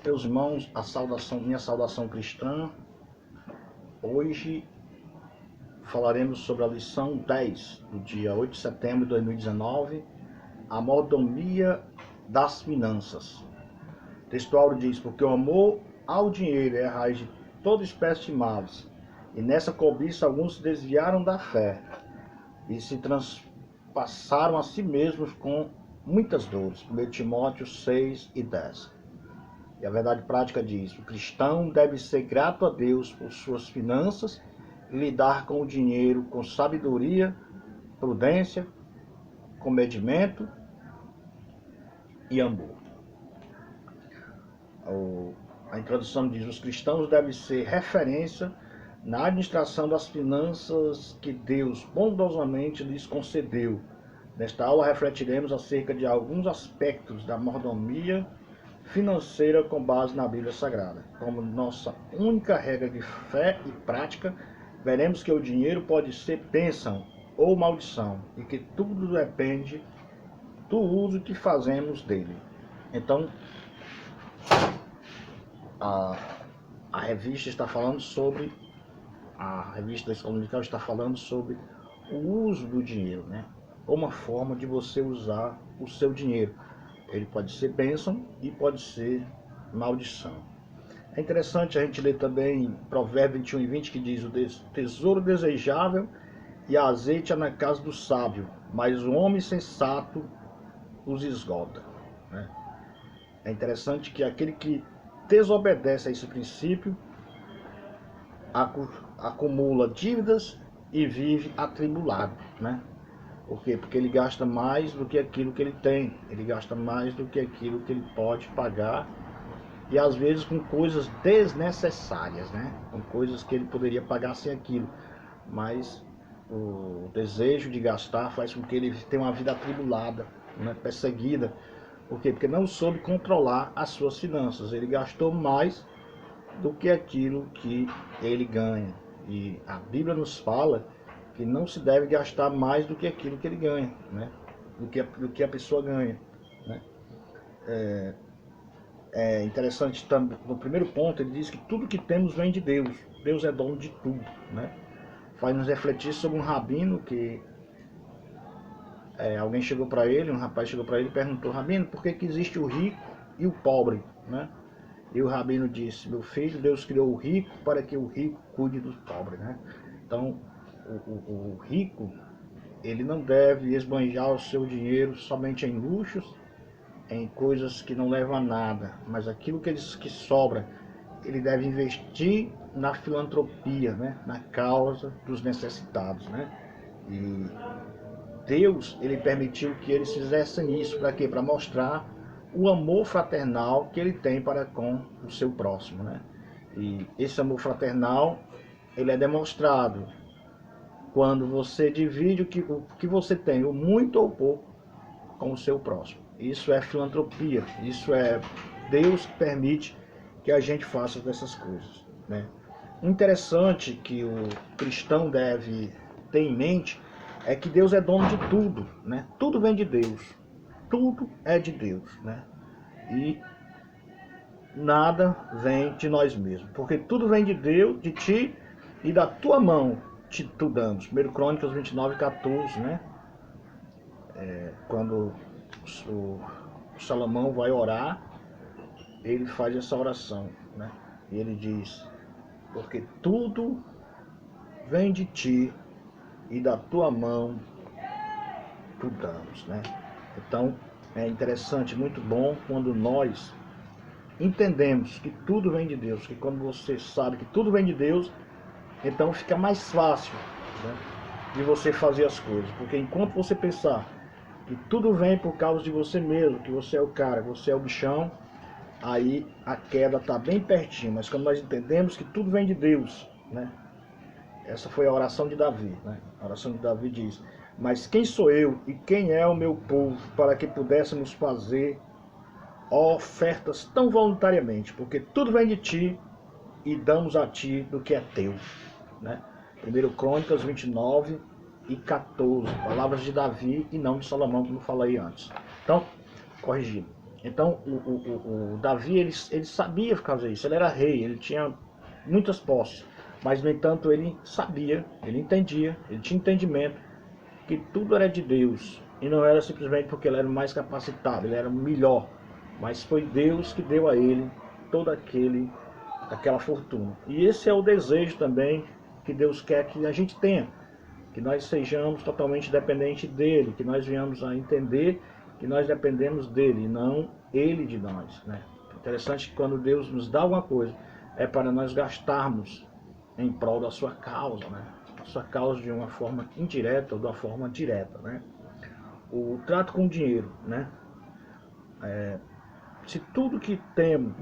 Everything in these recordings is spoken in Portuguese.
Meus irmãos, minha saudação cristã. Hoje falaremos sobre a lição 10 do dia 8 de setembro de 2019, a mordomia das finanças. O textual diz: porque o amor ao dinheiro é a raiz de toda espécie de males, e nessa cobiça alguns se desviaram da fé e se transpassaram a si mesmos com muitas dores. 1 Timóteo 6 e 10. E a verdade prática diz: o cristão deve ser grato a Deus por suas finanças e lidar com o dinheiro com sabedoria, prudência, comedimento e amor. A introdução diz: os cristãos devem ser referência na administração das finanças que Deus bondosamente lhes concedeu. Nesta aula refletiremos acerca de alguns aspectos da mordomia financeira com base na Bíblia Sagrada. Como nossa única regra de fé e prática, veremos que o dinheiro pode ser bênção ou maldição e que tudo depende do uso que fazemos dele. Então, a revista está falando sobre, a revista da Escola Dominical está falando sobre o uso do dinheiro, né? Uma forma de você usar o seu dinheiro. Ele pode ser bênção e pode ser maldição. É interessante a gente ler também Provérbios 21 e 20, que diz: o tesouro desejável e a azeite é na casa do sábio, mas o homem sensato os esgota. Né? É interessante que aquele que desobedece a esse princípio acumula dívidas e vive atribulado, né? Por quê? Porque ele gasta mais do que aquilo que ele tem, ele gasta mais do que aquilo que ele pode pagar, e às vezes com coisas desnecessárias, né? Com coisas que ele poderia pagar sem aquilo, mas o desejo de gastar faz com que ele tenha uma vida atribulada, né? Perseguida. Por quê? Porque não soube controlar as suas finanças, ele gastou mais do que aquilo que ele ganha, e a Bíblia nos fala que não se deve gastar mais do que aquilo que ele ganha, né? do que a pessoa ganha, né? É interessante também, no primeiro ponto ele diz que tudo que temos vem de Deus. Deus é dono de tudo, né? Faz nos refletir sobre um rabino que alguém chegou para ele, um rapaz chegou para ele e perguntou: rabino, por que existe o rico e o pobre, né? E o rabino disse: meu filho, Deus criou o rico para que o rico cuide do pobre, né? Então, o rico, ele não deve esbanjar o seu dinheiro somente em luxos, em coisas que não levam a nada, mas aquilo que sobra, ele deve investir na filantropia, né? Na causa dos necessitados, né? E Deus, ele permitiu que eles fizessem isso, para quê? Para mostrar o amor fraternal que ele tem para com o seu próximo, né? E esse amor fraternal, ele é demonstrado quando você divide o que você tem, o muito ou pouco, com o seu próximo. Isso é filantropia, isso é Deus que permite que a gente faça dessas coisas, né? Interessante que o cristão deve ter em mente é que Deus é dono de tudo, né? Tudo vem de Deus, tudo é de Deus, né? E nada vem de nós mesmos, porque tudo vem de Deus, de ti e da tua mão te damos. 1 Crônicas 29, 14, né? Quando o Salomão vai orar, ele faz essa oração, né? E ele diz: porque tudo vem de ti e da tua mão tu damos, né? Então é interessante, muito bom quando nós entendemos que tudo vem de Deus, que quando você sabe que tudo vem de Deus, então fica mais fácil, né, de você fazer as coisas. Porque enquanto você pensar que tudo vem por causa de você mesmo, que você é o cara, que você é o bichão, aí a queda está bem pertinho. Mas quando nós entendemos que tudo vem de Deus, né? Essa foi a oração de Davi, né? A oração de Davi diz: mas quem sou eu e quem é o meu povo para que pudéssemos fazer ofertas tão voluntariamente? Porque tudo vem de ti e damos a ti do que é teu, né? 1 Crônicas 29 e 14, palavras de Davi e não de Salomão, como falei antes. Então, corrigindo, Então o Davi, ele sabia fazer isso, ele era rei, ele tinha muitas posses, mas no entanto ele sabia, ele entendia, ele tinha entendimento que tudo era de Deus, e não era simplesmente porque ele era mais capacitado, ele era melhor, mas foi Deus que deu a ele toda aquela fortuna. E esse é o desejo também que Deus quer que a gente tenha, que nós sejamos totalmente dependentes dele, que nós venhamos a entender que nós dependemos dele e não ele de nós, né? Interessante que quando Deus nos dá alguma coisa, é para nós gastarmos em prol da sua causa, né? A sua causa de uma forma indireta ou de uma forma direta, né? O trato com o dinheiro, né? Se tudo que temos,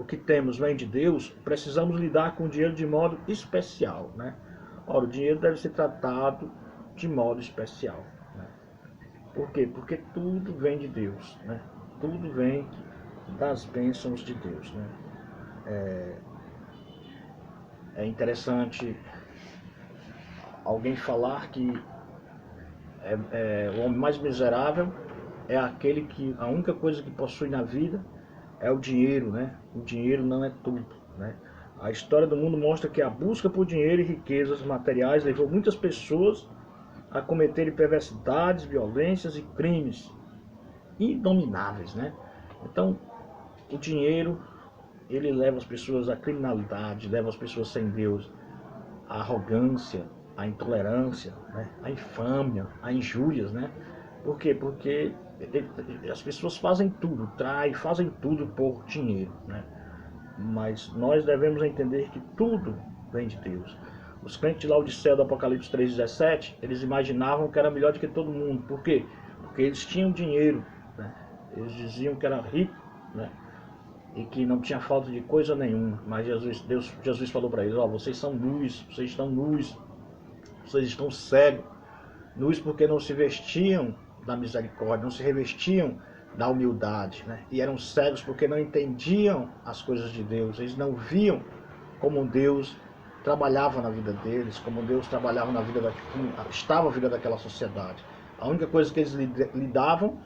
o que temos vem de Deus, precisamos lidar com o dinheiro de modo especial, né? Ora, o dinheiro deve ser tratado de modo especial, né? Por quê? Porque tudo vem de Deus, né? Tudo vem das bênçãos de Deus, né? É interessante alguém falar que o homem mais miserável é aquele que a única coisa que possui na vida é o dinheiro, né? O dinheiro não é tudo, né? A história do mundo mostra que a busca por dinheiro e riquezas materiais levou muitas pessoas a cometerem perversidades, violências e crimes inomináveis, né? Então, o dinheiro, ele leva as pessoas à criminalidade, leva as pessoas sem Deus à arrogância, à intolerância, né? À infâmia, a injúrias, né? Por quê? Porque as pessoas fazem tudo, fazem tudo por dinheiro, né? Mas nós devemos entender que tudo vem de Deus. Os crentes de Laodiceia do Apocalipse 3,17, eles imaginavam que era melhor do que todo mundo. Por quê? Porque eles tinham dinheiro, né? Eles diziam que era rico, né? E que não tinha falta de coisa nenhuma. Mas Jesus falou para eles: ó, vocês são luz, vocês estão luz, vocês estão cegos. Luz porque não se vestiam da misericórdia, não se revestiam da humildade, né? E eram cegos porque não entendiam as coisas de Deus, eles não viam como Deus trabalhava na vida deles, como Deus trabalhava na vida como estava a vida daquela sociedade. A única coisa que eles lidavam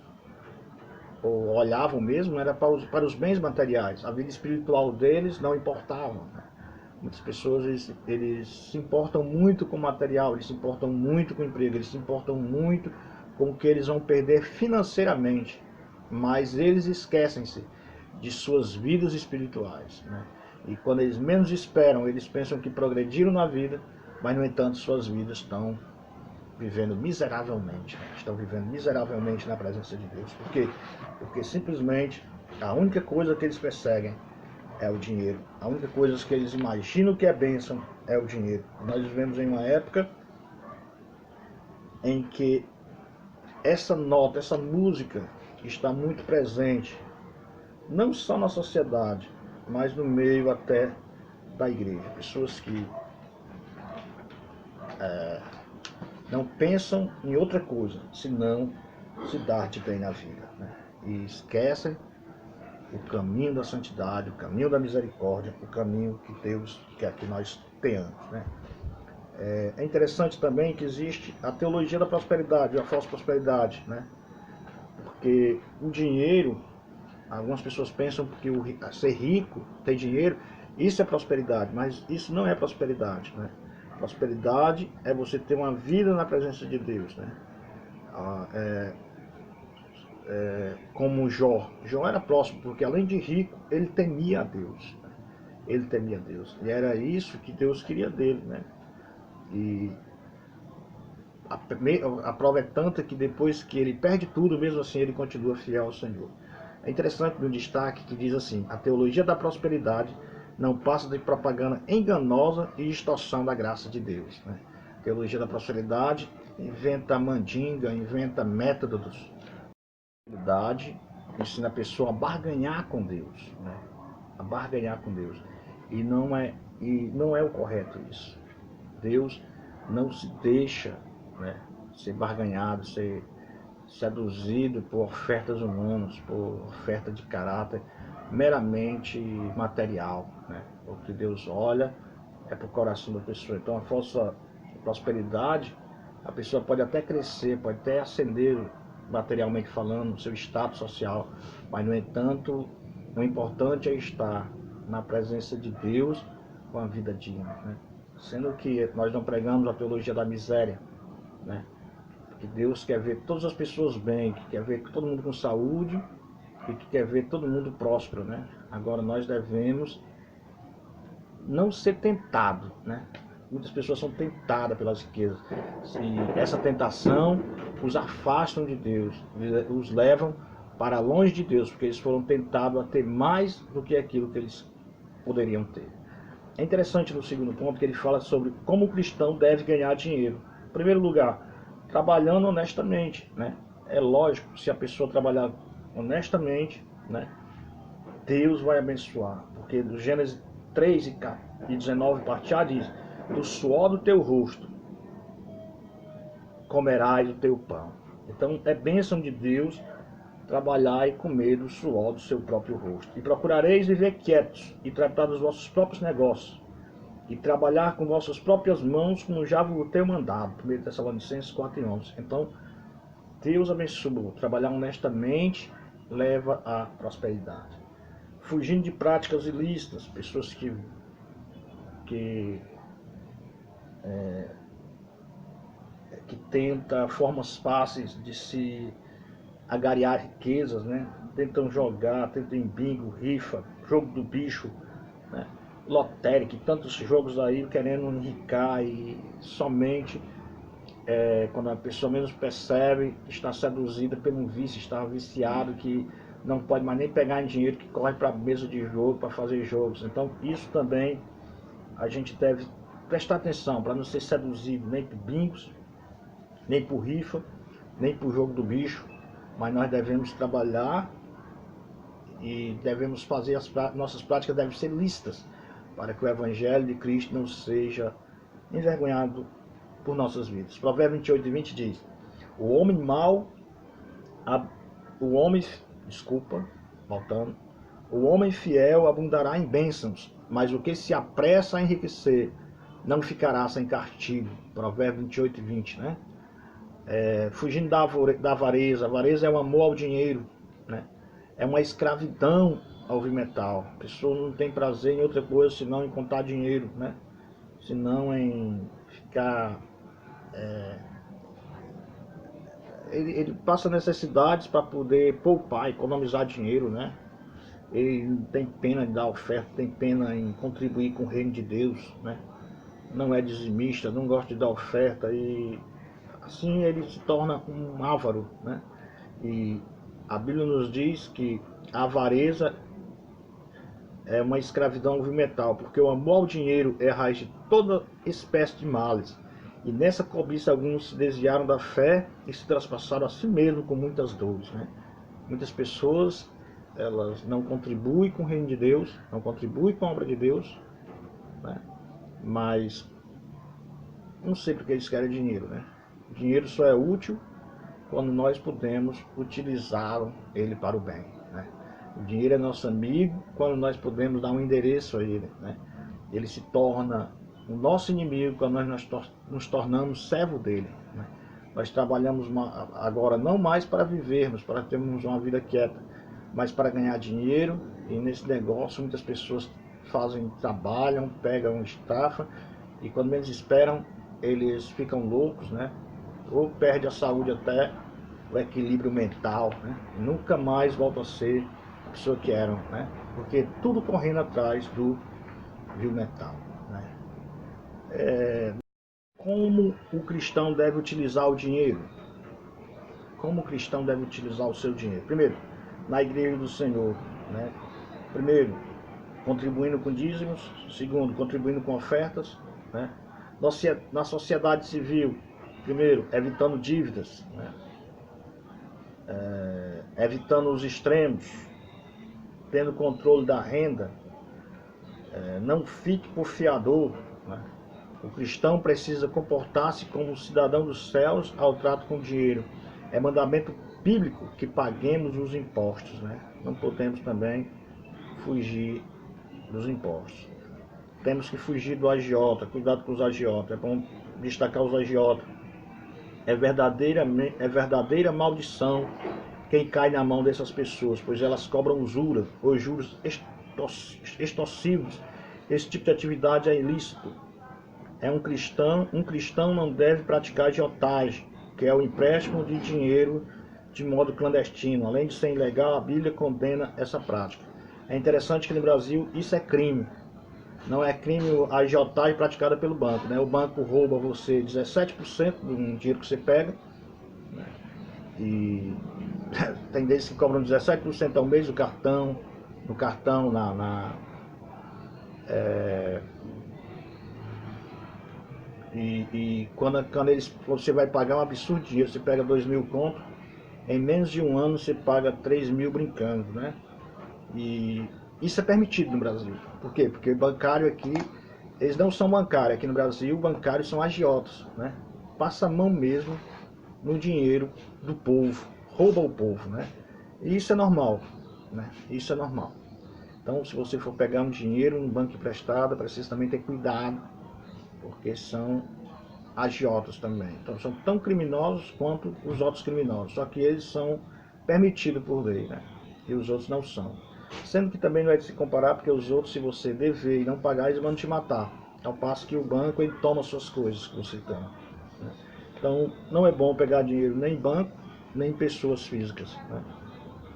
ou olhavam mesmo era para os bens materiais. A vida espiritual deles não importava, né? Muitas pessoas eles se importam muito com o material, eles se importam muito com o emprego, eles se importam muito com o que eles vão perder financeiramente, mas eles esquecem-se de suas vidas espirituais, né? E quando eles menos esperam, eles pensam que progrediram na vida, mas no entanto suas vidas estão vivendo miseravelmente, né? Estão vivendo miseravelmente na presença de Deus. Por quê? Porque simplesmente a única coisa que eles perseguem é o dinheiro. A única coisa que eles imaginam que é bênção é o dinheiro. Nós vivemos em uma época em que essa nota, essa música está muito presente, não só na sociedade, mas no meio até da igreja. Pessoas que não pensam em outra coisa, senão se dar de bem na vida, né? E esquecem o caminho da santidade, o caminho da misericórdia, o caminho que Deus quer que nós tenhamos, né? É interessante também que existe a teologia da prosperidade, a falsa prosperidade, né? Porque o dinheiro, algumas pessoas pensam que ser rico, ter dinheiro, isso é prosperidade, mas isso não é prosperidade, né? Prosperidade é você ter uma vida na presença de Deus, né? Como Jó. Jó era próximo, porque além de rico, ele temia a Deus, né? Ele temia a Deus. E era isso que Deus queria dele, né? E a prova é tanta que depois que ele perde tudo, mesmo assim ele continua fiel ao Senhor. É interessante no destaque que diz assim: a teologia da prosperidade não passa de propaganda enganosa e distorção da graça de Deus, né? A teologia da prosperidade inventa mandinga, inventa métodos, ensina a pessoa a barganhar com Deus, né? A barganhar com Deus. E não é o correto isso. Deus não se deixa, né, ser barganhado, ser seduzido por ofertas humanas, por oferta de caráter meramente material, né? O que Deus olha é para o coração da pessoa. Então a falsa prosperidade, a pessoa pode até crescer, pode até ascender materialmente falando, no seu status social, mas no entanto, o importante é estar na presença de Deus com a vida digna, né? Sendo que nós não pregamos a teologia da miséria, né? Que Deus quer ver todas as pessoas bem, que quer ver todo mundo com saúde e que quer ver todo mundo próspero, né? Agora nós devemos não ser tentado, né? Muitas pessoas são tentadas pelas riquezas. E essa tentação os afastam de Deus, os levam para longe de Deus, porque eles foram tentados a ter mais do que aquilo que eles poderiam ter. É interessante no segundo ponto que ele fala sobre como o cristão deve ganhar dinheiro. Em primeiro lugar, trabalhando honestamente, né? É lógico, se a pessoa trabalhar honestamente, né, Deus vai abençoar, porque do Gênesis 3 e 19, parte A, diz: do suor do teu rosto comerás o teu pão. Então é bênção de Deus trabalhar e comer do suor do seu próprio rosto. E procurareis viver quietos e tratar dos vossos próprios negócios, e trabalhar com vossas próprias mãos, como já vos tenho mandado. 1 Tessalonicenses 4:11. Então Deus abençoa. Trabalhar honestamente leva à prosperidade. Fugindo de práticas ilícitas, pessoas que tentam formas fáceis de se agariar riquezas, né? Tentam jogar, tentam em bingo, rifa, jogo do bicho, né? Lotérica, tantos jogos aí querendo enricar e somente quando a pessoa menos percebe, está seduzida pelo vício, está viciado, que não pode mais nem pegar em dinheiro, que corre para a mesa de jogo para fazer jogos. Então isso também a gente deve prestar atenção para não ser seduzido nem por bingos, nem por rifa, nem por jogo do bicho, mas nós devemos trabalhar e devemos fazer nossas práticas devem ser lícitas, para que o Evangelho de Cristo não seja envergonhado por nossas vidas. Provérbios 28:20 diz: o homem mau, o homem, desculpa, voltando, o homem fiel abundará em bênçãos, mas o que se apressa a enriquecer não ficará sem castigo. Provérbios 28:20, né? Fugindo da avareza. A avareza é o amor ao dinheiro, né? É uma escravidão ao metal. A pessoa não tem prazer em outra coisa senão em contar dinheiro, né? Senão em ficar... Ele passa necessidades para poder poupar, economizar dinheiro, né? Ele não tem pena de dar oferta, tem pena em contribuir com o reino de Deus, né? Não é dizimista, não gosta de dar oferta e assim ele se torna um avaro, né? E a Bíblia nos diz que a avareza é uma escravidão vimetal, porque o amor ao dinheiro é a raiz de toda espécie de males. E nessa cobiça alguns se desviaram da fé e se traspassaram a si mesmos com muitas dores, né? Muitas pessoas, elas não contribuem com o reino de Deus, não contribuem com a obra de Deus, né? Mas não sei porque eles querem dinheiro, né? O dinheiro só é útil quando nós podemos utilizá-lo ele para o bem, né? O dinheiro é nosso amigo quando nós podemos dar um endereço a ele, né? Ele se torna o nosso inimigo quando nós nos tornamos servo dele, né? Nós trabalhamos agora não mais para vivermos, para termos uma vida quieta, mas para ganhar dinheiro. E nesse negócio muitas pessoas trabalham, pegam estafa, e quando menos esperam eles ficam loucos, né? Ou perde a saúde, até o equilíbrio mental, né? Nunca mais voltam a ser a pessoa que eram, né? Porque tudo correndo atrás do vil metal, né? Como o cristão deve utilizar o dinheiro? Como o cristão deve utilizar o seu dinheiro? Primeiro, na igreja do Senhor, né? Primeiro, contribuindo com dízimos. Segundo, contribuindo com ofertas, né? Na sociedade civil, primeiro, evitando dívidas, né? Evitando os extremos, tendo controle da renda, não fique por fiador, né? O cristão precisa comportar-se como cidadão dos céus ao trato com o dinheiro. É mandamento bíblico que paguemos os impostos, né? Não podemos também fugir dos impostos. Temos que fugir do agiota, cuidado com os agiotas. É bom destacar os agiotas. é verdadeira maldição quem cai na mão dessas pessoas, pois elas cobram usura ou juros extorsivos. Esse tipo de atividade é ilícito. Um cristão não deve praticar agiotagem, que é o empréstimo de dinheiro de modo clandestino. Além de ser ilegal, a Bíblia condena essa prática. É interessante que no Brasil isso é crime. Não é crime a agiotagem praticada pelo banco, né? O banco rouba você 17% do dinheiro que você pega, né? E tem deles que cobram 17% ao mês no cartão, quando você vai pagar um absurdo dinheiro, você pega 2.000 conto, em menos de um ano você paga 3.000 brincando, né? E isso é permitido no Brasil. Por quê? Porque bancário aqui, eles não são bancários. Aqui no Brasil, bancários são agiotas, né? Passa a mão mesmo no dinheiro do povo, rouba o povo, né? E isso é normal, né? Isso é normal. Então, se você for pegar um dinheiro no banco emprestado, precisa também ter cuidado, porque são agiotas também. Então, são tão criminosos quanto os outros criminosos, só que eles são permitidos por lei, né? E os outros não são. Sendo que também não é de se comparar, porque os outros, se você dever e não pagar, eles vão te matar. Ao passo que o banco, ele toma suas coisas que você tem, né? Então, não é bom pegar dinheiro nem em banco, nem em pessoas físicas, né?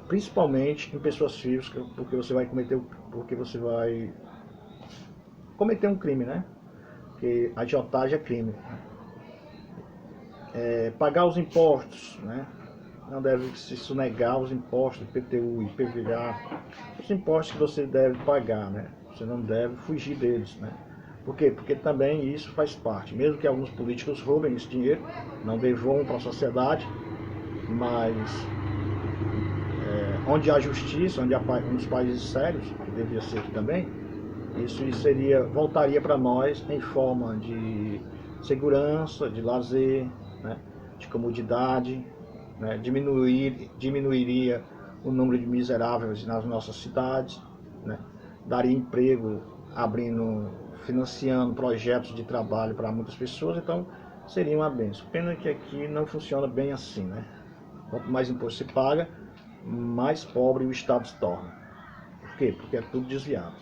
Principalmente em pessoas físicas, porque você vai cometer um crime, né? Porque a agiotagem é crime, né? Pagar os impostos, né? Não deve se sonegar os impostos, IPTU, IPVA, os impostos que você deve pagar, né? Você não deve fugir deles, né? Por quê? Porque também isso faz parte. Mesmo que alguns políticos roubem esse dinheiro, não devolvam para a sociedade, mas onde há justiça, onde há uns países sérios, que devia ser aqui também, isso voltaria para nós em forma de segurança, de lazer, né? De comodidade, né? Diminuiria o número de miseráveis nas nossas cidades, né? Daria emprego, financiando projetos de trabalho para muitas pessoas, então seria uma bênção. Pena que aqui não funciona bem assim, né? Quanto mais imposto se paga, mais pobre o Estado se torna. Por quê? Porque é tudo desviado.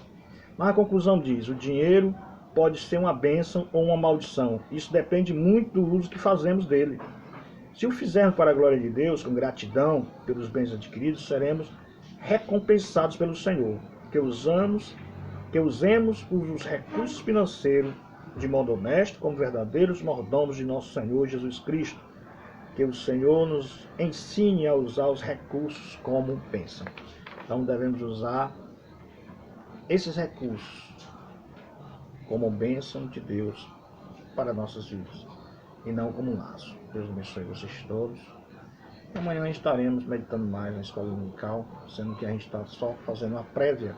Mas a conclusão diz, o dinheiro pode ser uma bênção ou uma maldição. Isso depende muito do uso que fazemos dele. Se o fizermos para a glória de Deus, com gratidão pelos bens adquiridos, seremos recompensados pelo Senhor. Que usemos os recursos financeiros de modo honesto, como verdadeiros mordomos de nosso Senhor Jesus Cristo. Que o Senhor nos ensine a usar os recursos como bênção. Então devemos usar esses recursos como bênção de Deus para nossas vidas e não como um laço. Deus abençoe vocês todos. E amanhã estaremos meditando mais na escola dominical, sendo que a gente está só fazendo uma prévia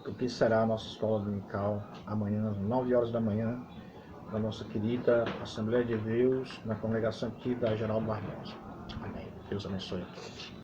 do que será a nossa escola dominical amanhã às 9 horas da manhã, da nossa querida Assembleia de Deus, na congregação aqui da Geraldo Barbosa. Amém. Deus abençoe a todos.